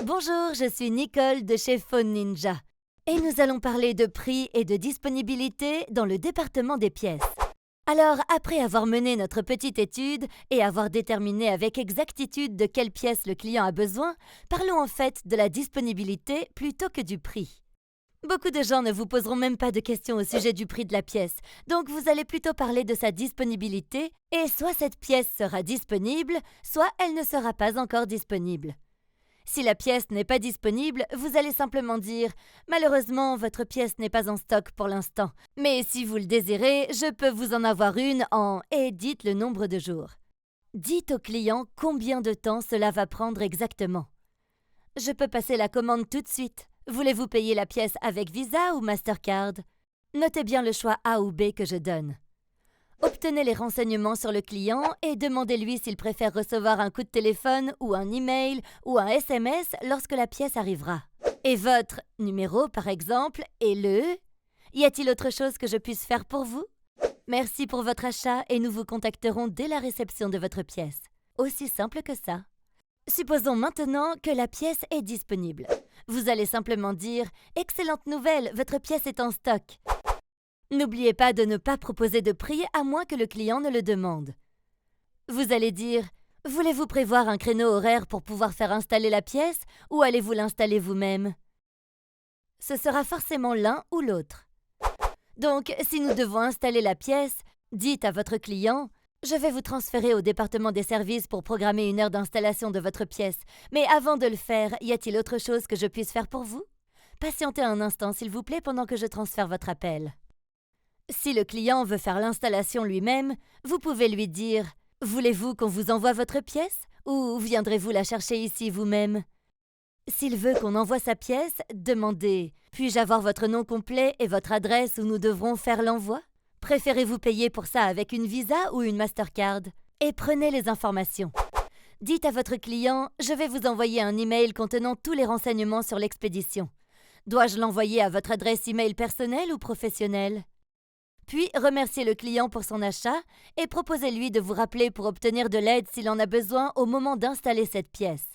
Bonjour, je suis Nicole de chez Phone Ninja et nous allons parler de prix et de disponibilité dans le département des pièces. Alors, après avoir mené notre petite étude et avoir déterminé avec exactitude de quelle pièce le client a besoin, parlons en fait de la disponibilité plutôt que du prix. Beaucoup de gens ne vous poseront même pas de questions au sujet du prix de la pièce, donc vous allez plutôt parler de sa disponibilité et soit cette pièce sera disponible, soit elle ne sera pas encore disponible. Si la pièce n'est pas disponible, vous allez simplement dire « Malheureusement, votre pièce n'est pas en stock pour l'instant, mais si vous le désirez, je peux vous en avoir une en… » et dites le nombre de jours. Dites au client combien de temps cela va prendre exactement. Je peux passer la commande tout de suite. Voulez-vous payer la pièce avec Visa ou Mastercard? Notez bien le choix A ou B que je donne. Obtenez les renseignements sur le client et demandez-lui s'il préfère recevoir un coup de téléphone ou un email ou un SMS lorsque la pièce arrivera. Et votre numéro, par exemple, est le… Y a-t-il autre chose que je puisse faire pour vous? Merci pour votre achat et nous vous contacterons dès la réception de votre pièce. Aussi simple que ça. Supposons maintenant que la pièce est disponible. Vous allez simplement dire « Excellente nouvelle, votre pièce est en stock ». N'oubliez pas de ne pas proposer de prix à moins que le client ne le demande. Vous allez dire « Voulez-vous prévoir un créneau horaire pour pouvoir faire installer la pièce ou allez-vous l'installer vous-même » Ce sera forcément l'un ou l'autre. Donc, si nous devons installer la pièce, dites à votre client « Je vais vous transférer au département des services pour programmer une heure d'installation de votre pièce. Mais avant de le faire, y a-t-il autre chose que je puisse faire pour vous? Patientez un instant, s'il vous plaît, pendant que je transfère votre appel. » Si le client veut faire l'installation lui-même, vous pouvez lui dire « Voulez-vous qu'on vous envoie votre pièce ou viendrez-vous la chercher ici vous-même » S'il veut qu'on envoie sa pièce, demandez « Puis-je avoir votre nom complet et votre adresse où nous devrons faire l'envoi? Préférez-vous payer pour ça avec une Visa ou une Mastercard ?» Et prenez les informations. Dites à votre client « Je vais vous envoyer un email contenant tous les renseignements sur l'expédition. Dois-je l'envoyer à votre adresse email personnelle ou professionnelle ?» Puis, remerciez le client pour son achat et proposez-lui de vous rappeler pour obtenir de l'aide s'il en a besoin au moment d'installer cette pièce.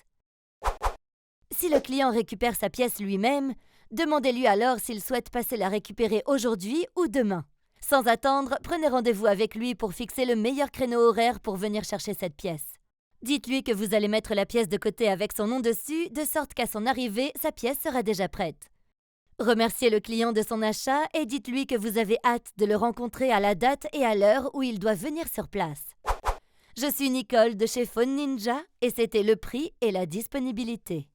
Si le client récupère sa pièce lui-même, demandez-lui alors s'il souhaite passer la récupérer aujourd'hui ou demain. Sans attendre, prenez rendez-vous avec lui pour fixer le meilleur créneau horaire pour venir chercher cette pièce. Dites-lui que vous allez mettre la pièce de côté avec son nom dessus, de sorte qu'à son arrivée, sa pièce sera déjà prête. Remerciez le client de son achat et dites-lui que vous avez hâte de le rencontrer à la date et à l'heure où il doit venir sur place. Je suis Nicole de chez Phone Ninja et c'était le prix et la disponibilité.